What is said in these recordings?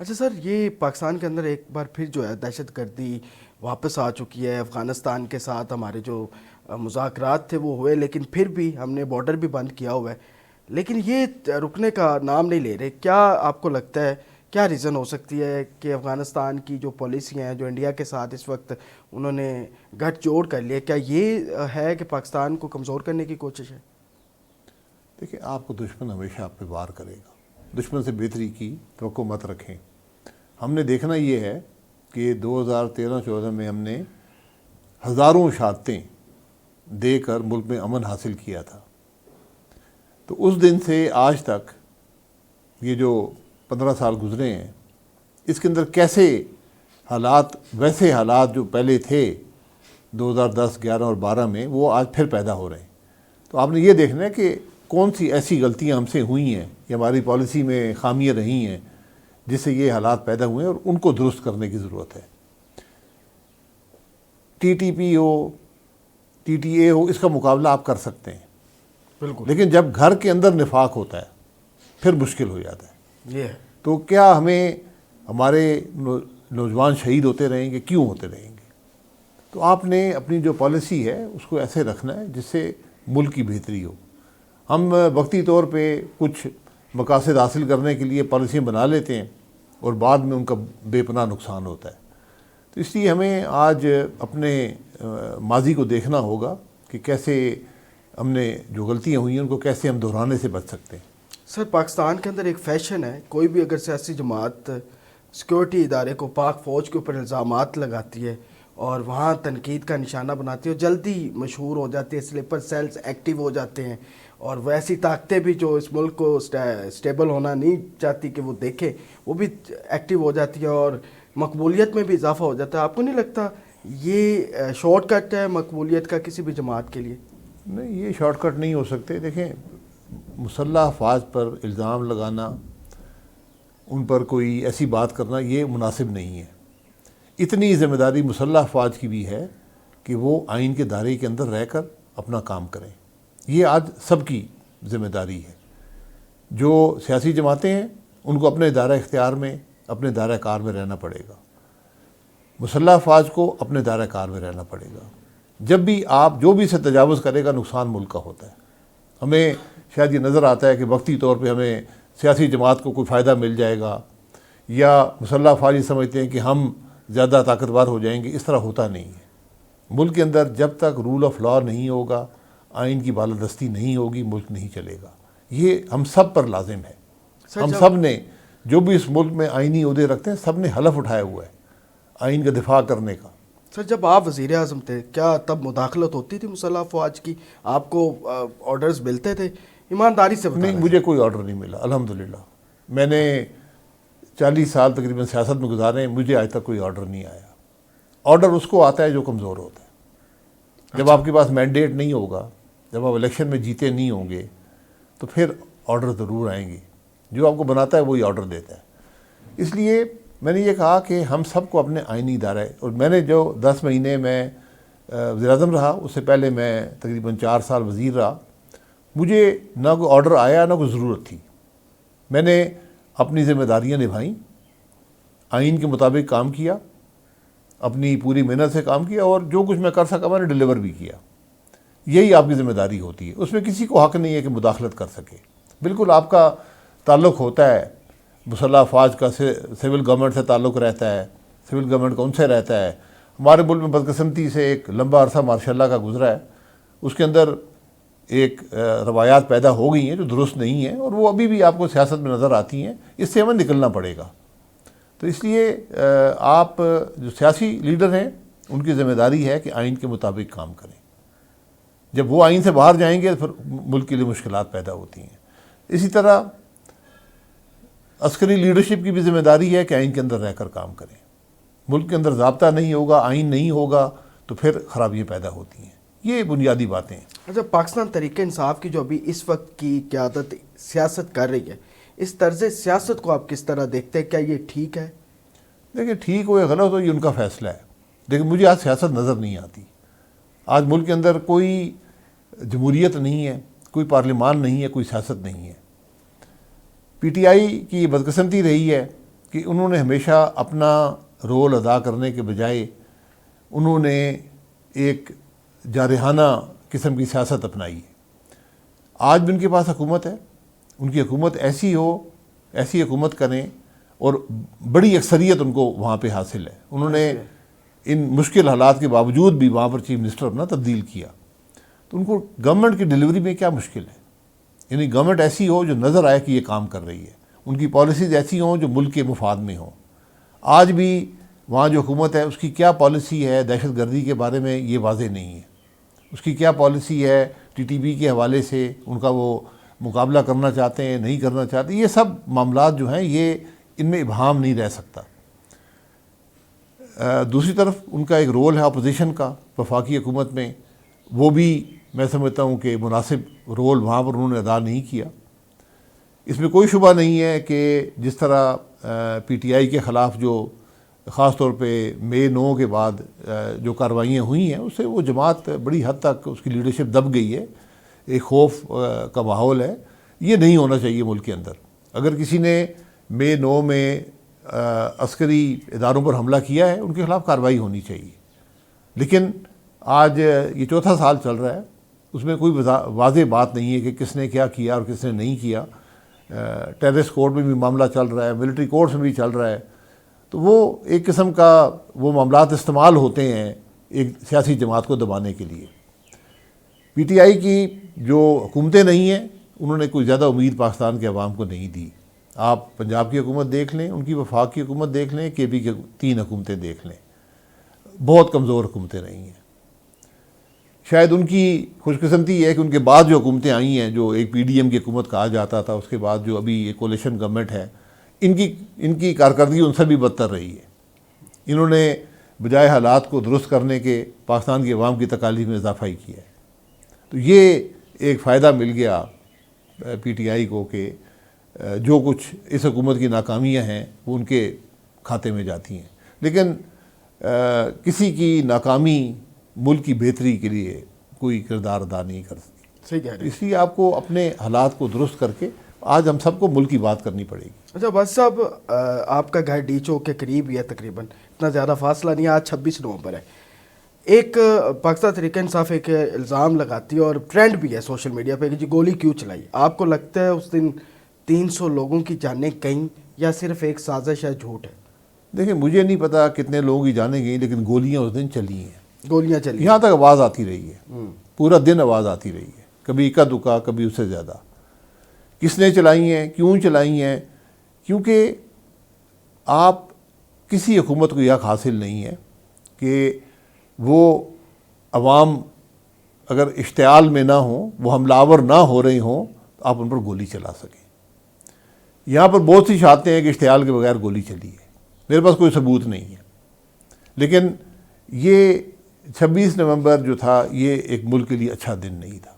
اچھا سر، یہ پاکستان کے اندر ایک بار پھر جو ہے دہشت گردی واپس آ چکی ہے۔ افغانستان کے ساتھ ہمارے جو مذاکرات تھے وہ ہوئے، لیکن پھر بھی ہم نے بارڈر بھی بند کیا ہوا ہے، لیکن یہ رکنے کا نام نہیں لے رہے۔ کیا آپ کو لگتا ہے کیا ریزن ہو سکتی ہے کہ افغانستان کی جو پالیسی ہیں، جو انڈیا کے ساتھ اس وقت انہوں نے گٹھ جوڑ کر لیا، کیا یہ ہے کہ پاکستان کو کمزور کرنے کی کوشش ہے؟ دیکھیں، آپ کو دشمن ہمیشہ آپ پہ وار کرے گا۔ دشمن سے بہتری کی توقع مت رکھیں۔ ہم نے دیکھنا یہ ہے کہ 2013-14 میں ہم نے ہزاروں شہادتیں دے کر ملک میں امن حاصل کیا تھا۔ تو اس دن سے آج تک یہ جو 15 سال گزرے ہیں، اس کے اندر کیسے حالات، ویسے حالات جو پہلے تھے 2010، 11 اور 12 میں، وہ آج پھر پیدا ہو رہے ہیں۔ تو آپ نے یہ دیکھنا ہے کہ کون سی ایسی غلطیاں ہم سے ہوئی ہیں یا ہماری پالیسی میں خامیاں رہی ہیں جس سے یہ حالات پیدا ہوئے ہیں، اور ان کو درست کرنے کی ضرورت ہے۔ ٹی ٹی پی ہو، ٹی ٹی اے ہو، اس کا مقابلہ آپ کر سکتے ہیں، بالکل، لیکن جب گھر کے اندر نفاق ہوتا ہے پھر مشکل ہو جاتا ہے۔ یہ ہے۔ تو کیا ہمیں ہمارے نوجوان شہید ہوتے رہیں گے؟ کیوں ہوتے رہیں گے؟ تو آپ نے اپنی جو پالیسی ہے اس کو ایسے رکھنا ہے جس سے ملک کی بہتری ہو۔ ہم وقتی طور پہ کچھ مقاصد حاصل کرنے کے لیے پالیسیاں بنا لیتے ہیں اور بعد میں ان کا بے پناہ نقصان ہوتا ہے۔ تو اس لیے ہمیں آج اپنے ماضی کو دیکھنا ہوگا کہ کیسے ہم نے جو غلطیاں ہوئی ہیں ان کو کیسے ہم دہرانے سے بچ سکتے ہیں۔ سر، پاکستان کے اندر ایک فیشن ہے، کوئی بھی اگر سیاسی جماعت سیکورٹی ادارے کو، پاک فوج کے اوپر الزامات لگاتی ہے اور وہاں تنقید کا نشانہ بناتی ہے، اور جلدی مشہور ہو جاتی ہے، سلیپر سیلز ایکٹیو ہو جاتے ہیں، اور ویسی طاقتیں بھی جو اس ملک کو سٹیبل ہونا نہیں چاہتی کہ وہ دیکھے، وہ بھی ایکٹیو ہو جاتی ہے اور مقبولیت میں بھی اضافہ ہو جاتا ہے۔ آپ کو نہیں لگتا یہ شارٹ کٹ ہے مقبولیت کا کسی بھی جماعت کے لیے؟ نہیں، یہ شارٹ کٹ نہیں ہو سکتے۔ دیکھیں، مسلح افواج پر الزام لگانا، ان پر کوئی ایسی بات کرنا، یہ مناسب نہیں ہے۔ اتنی ذمہ داری مسلح افواج کی بھی ہے کہ وہ آئین کے دائرے کے اندر رہ کر اپنا کام کریں۔ یہ آج سب کی ذمہ داری ہے۔ جو سیاسی جماعتیں ہیں ان کو اپنے دائرہ اختیار میں، اپنے دائرہ کار میں رہنا پڑے گا۔ مسلح افواج کو اپنے دائرہ کار میں رہنا پڑے گا۔ جب بھی آپ جو بھی سے تجاوز کرے گا، نقصان ملک کا ہوتا ہے۔ ہمیں شاید یہ نظر آتا ہے کہ وقتی طور پہ ہمیں سیاسی جماعت کو کوئی فائدہ مل جائے گا، یا مسلح افواج یہ سمجھتے ہیں کہ ہم زیادہ طاقتور ہو جائیں گے۔ اس طرح ہوتا نہیں ہے۔ ملک کے اندر جب تک رول آف لاء نہیں ہوگا، آئین کی بالادستی نہیں ہوگی، ملک نہیں چلے گا۔ یہ ہم سب پر لازم ہے۔ ہم سب نے، جو بھی اس ملک میں آئینی عہدے رکھتے ہیں، سب نے حلف اٹھایا ہوا ہے آئین کا دفاع کرنے کا۔ سر، جب آپ وزیر اعظم تھے، کیا تب مداخلت ہوتی تھی مسلح افواج کی؟ آپ کو آرڈرز ملتے تھے؟ ایمانداری سے بتائیں۔ نہیں، مجھے کوئی آرڈر نہیں ملا، الحمدللہ۔ میں نے 40 سال تقریباً سیاست میں گزارے ہیں، مجھے آج تک کوئی آرڈر نہیں آیا۔ آرڈر اس کو آتا ہے جو کمزور ہوتا ہے۔ جب آپ کے پاس مینڈیٹ نہیں ہوگا، جب آپ الیکشن میں جیتے نہیں ہوں گے، تو پھر آرڈر ضرور آئیں گے۔ جو آپ کو بناتا ہے وہی آرڈر دیتا ہے۔ اس لیے میں نے یہ کہا کہ ہم سب کو اپنے آئینی ادارے، اور میں نے جو 10 مہینے میں وزیر اعظم رہا، اس سے پہلے میں تقریباً 4 سال وزیر رہا، مجھے نہ کوئی آرڈر آیا نہ کوئی ضرورت تھی۔ میں نے اپنی ذمہ داریاں نبھائیں، آئین کے مطابق کام کیا، اپنی پوری محنت سے کام کیا، اور جو کچھ میں کر سکا میں نے ڈیلیور بھی کیا۔ یہی آپ کی ذمہ داری ہوتی ہے۔ اس میں کسی کو حق نہیں ہے کہ مداخلت کر سکے۔ بالکل آپ کا تعلق ہوتا ہے مسلح افواج کا، سول گورنمنٹ سے تعلق رہتا ہے، سول گورنمنٹ کا ان سے رہتا ہے۔ ہمارے ملک میں بدقسمتی سے ایک لمبا عرصہ ماشاء اللہ کا گزرا ہے، اس کے اندر ایک روایات پیدا ہو گئی ہیں جو درست نہیں ہیں، اور وہ ابھی بھی آپ کو سیاست میں نظر آتی ہیں۔ اس سے ہمیں نکلنا پڑے گا۔ تو اس لیے آپ جو سیاسی لیڈر ہیں ان کی ذمہ داری ہے کہ آئین کے مطابق کام کریں۔ جب وہ آئین سے باہر جائیں گے تو پھر ملک کے لیے مشکلات پیدا ہوتی ہیں۔ اسی طرح عسکری لیڈرشپ کی بھی ذمہ داری ہے کہ آئین کے اندر رہ کر کام کریں۔ ملک کے اندر ضابطہ نہیں ہوگا، آئین نہیں ہوگا، تو پھر خرابیاں پیدا ہوتی ہیں۔ یہ بنیادی باتیں ہیں۔ اچھا، پاکستان تحریک انصاف کی جو ابھی اس وقت کی قیادت سیاست کر رہی ہے، اس طرز سیاست کو آپ کس طرح دیکھتے ہیں؟ کیا یہ ٹھیک ہے؟ دیکھیں، ٹھیک ہو یا غلط ہو، یہ ان کا فیصلہ ہے، لیکن مجھے آج سیاست نظر نہیں آتی۔ آج ملک کے اندر کوئی جمہوریت نہیں ہے، کوئی پارلیمان نہیں ہے، کوئی سیاست نہیں ہے۔ پی ٹی آئی کی بدقسمتی رہی ہے کہ انہوں نے ہمیشہ اپنا رول ادا کرنے کے بجائے انہوں نے ایک جارحانہ قسم کی سیاست اپنائی ہے۔ آج بھی ان کے پاس حکومت ہے، ان کی حکومت ایسی حکومت کریں اور بڑی اکثریت ان کو وہاں پہ حاصل ہے۔ انہوں نے ان مشکل حالات کے باوجود بھی وہاں پر چیف منسٹر اپنا تبدیل کیا، تو ان کو گورنمنٹ کی ڈلیوری میں کیا مشکل ہے؟ یعنی گورنمنٹ ایسی ہو جو نظر آئے کہ یہ کام کر رہی ہے، ان کی پالیسیز ایسی ہوں جو ملک کے مفاد میں ہوں۔ آج بھی وہاں جو حکومت ہے اس کی کیا پالیسی ہے دہشت گردی کے بارے میں یہ واضح نہیں ہے، اس کی کیا پالیسی ہے ٹی ٹی پی کے حوالے سے ان کا وہ مقابلہ کرنا چاہتے ہیں نہیں کرنا چاہتے، یہ سب معاملات جو ہیں یہ ان میں ابہام نہیں رہ سکتا۔ دوسری طرف ان کا ایک رول ہے اپوزیشن کا وفاقی حکومت میں، وہ بھی میں سمجھتا ہوں کہ مناسب رول وہاں پر انہوں نے ادا نہیں کیا۔ اس میں کوئی شبہ نہیں ہے کہ جس طرح پی ٹی آئی کے خلاف جو خاص طور پہ مئی 9 کے بعد جو کارروائیاں ہوئی ہیں اس سے وہ جماعت بڑی حد تک اس کی لیڈرشپ دب گئی ہے، ایک خوف کا ماحول ہے، یہ نہیں ہونا چاہیے ملک کے اندر۔ اگر کسی نے مئی 9 میں عسکری اداروں پر حملہ کیا ہے ان کے خلاف کارروائی ہونی چاہیے، لیکن آج یہ چوتھا سال چل رہا ہے، اس میں کوئی واضح بات نہیں ہے کہ کس نے کیا کیا اور کس نے نہیں کیا۔ ٹیررسٹ کورٹ میں بھی معاملہ چل رہا ہے، ملٹری کورٹس میں بھی چل رہا ہے، تو وہ ایک قسم کا وہ معاملات استعمال ہوتے ہیں ایک سیاسی جماعت کو دبانے کے لیے۔ پی ٹی آئی کی جو حکومتیں نہیں ہیں انہوں نے کوئی زیادہ امید پاکستان کے عوام کو نہیں دی۔ آپ پنجاب کی حکومت دیکھ لیں، ان کی وفاق کی حکومت دیکھ لیں، کے پی کی 3 حکومتیں دیکھ لیں، بہت کمزور حکومتیں رہی ہیں۔ شاید ان کی خوش قسمتی یہ ہے کہ ان کے بعد جو حکومتیں آئی ہیں جو ایک پی ڈی ایم کی حکومت کہا جاتا تھا، اس کے بعد جو ابھی ایک کولیشن گورنمنٹ ہے، ان کی کارکردگی ان سے بھی بدتر رہی ہے۔ انہوں نے بجائے حالات کو درست کرنے کے پاکستان کی عوام کی تکالیف میں اضافہ ہی کیا ہے۔ تو یہ ایک فائدہ مل گیا پی ٹی آئی کو کہ جو کچھ اس حکومت کی ناکامیاں ہیں وہ ان کے کھاتے میں جاتی ہیں، لیکن کسی کی ناکامی ملک کی بہتری کے لیے کوئی کردار ادا نہیں کر سکتی۔ صحیح کہہ رہے ہیں۔ اس لیے آپ کو اپنے حالات کو درست کر کے آج ہم سب کو ملک کی بات کرنی پڑے گی۔ اچھا بس صاحب، آپ کا گھر ڈی چوک کے قریب ہی ہے، تقریباً اتنا زیادہ فاصلہ نہیں ہے، آج 26 نومبر ہے۔ ایک پاکستان تحریک انصاف ایک الزام لگاتی ہے اور ٹرینڈ بھی ہے سوشل میڈیا پہ کہ جی گولی کیوں چلائی؟ آپ کو لگتا ہے اس دن 300 لوگوں کی جانیں گئیں یا صرف ایک سازش ہے، جھوٹ ہے؟ دیکھیں مجھے نہیں پتا کتنے لوگوں کی جانیں گئی، لیکن گولیاں اس دن چلی ہیں، گولیاں چلی یہاں تک آواز آتی رہی ہے، پورا دن آواز آتی رہی ہے، کبھی اکا دکا کبھی اس سے زیادہ۔ کس نے چلائی ہیں، کیوں چلائی ہیں؟ کیونکہ آپ کسی حکومت کو یہ حق حاصل نہیں ہے کہ وہ عوام اگر اشتعال میں نہ ہوں، وہ حملہ آور نہ ہو رہے ہوں تو آپ ان پر گولی چلا سکیں۔ یہاں پر بہت سی شہادتیں ہیں کہ اشتعال کے بغیر گولی چلی ہے، میرے پاس کوئی ثبوت نہیں ہے، لیکن یہ 26 نومبر جو تھا یہ ایک ملک کے لیے اچھا دن نہیں تھا۔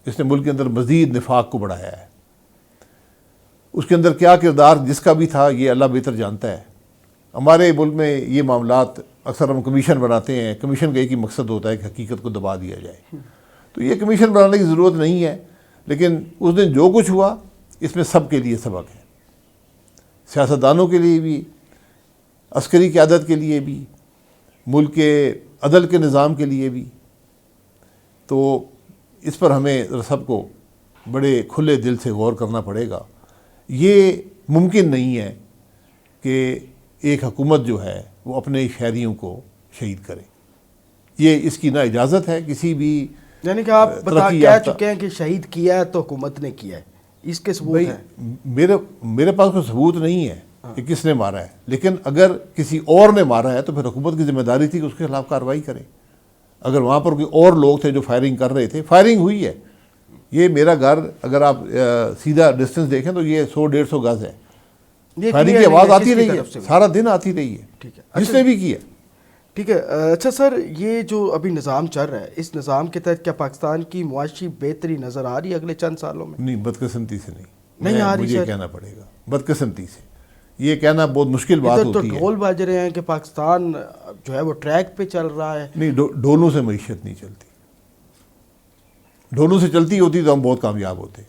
اس نے ملک کے اندر مزید نفاق کو بڑھایا ہے۔ اس کے اندر کیا کردار جس کا بھی تھا یہ اللہ بہتر جانتا ہے۔ ہمارے ملک میں یہ معاملات اکثر ہم کمیشن بناتے ہیں، کمیشن کا ایک ہی مقصد ہوتا ہے کہ حقیقت کو دبا دیا جائے، تو یہ کمیشن بنانے کی ضرورت نہیں ہے۔ لیکن اس دن جو کچھ ہوا اس میں سب کے لیے سبق ہے، سیاستدانوں کے لیے بھی، عسکری قیادت کے لیے بھی، ملک کے عدل کے نظام کے لیے بھی۔ تو اس پر ہمیں سب کو بڑے کھلے دل سے غور کرنا پڑے گا۔ یہ ممکن نہیں ہے کہ ایک حکومت جو ہے وہ اپنے شہریوں کو شہید کرے، یہ اس کی نہ اجازت ہے کسی بھی۔ یعنی کہ آپ کہہ چکے ہیں کہ شہید کیا ہے تو حکومت نے کیا ہے، اس کے ثبوت ہیں؟ میرے پاس کوئی ثبوت نہیں ہے کہ کس نے مارا ہے، لیکن اگر کسی اور نے مارا ہے تو پھر حکومت کی ذمہ داری تھی کہ اس کے خلاف کارروائی کرے۔ اگر وہاں پر کوئی اور لوگ تھے جو فائرنگ کر رہے تھے، فائرنگ ہوئی ہے، یہ میرا گھر اگر آپ سیدھا ڈسٹنس دیکھیں تو یہ 100-150 گز ہے، فائرنگ کی آواز آتی رہی ہے، سارا دن آتی رہی ہے، جس نے بھی کیا۔ ٹھیک ہے۔ اچھا سر، یہ جو ابھی نظام چل رہا ہے، اس نظام کے تحت کیا پاکستان کی معاشی بہتری نظر آ رہی ہے اگلے چند سالوں میں؟ نہیں، بدقسمتی سے نہیں آ رہی، مجھے کہنا پڑے گا بدقسمتی سے، یہ کہنا بہت مشکل بات ہوتی ہے۔ تو ڈھول بج رہے ہیں کہ پاکستان جو ہے وہ ٹریک پہ چل رہا ہے۔ نہیں، ڈھولوں سے معیشت نہیں چلتی، ڈھولوں سے چلتی ہوتی تو ہم بہت کامیاب ہوتے۔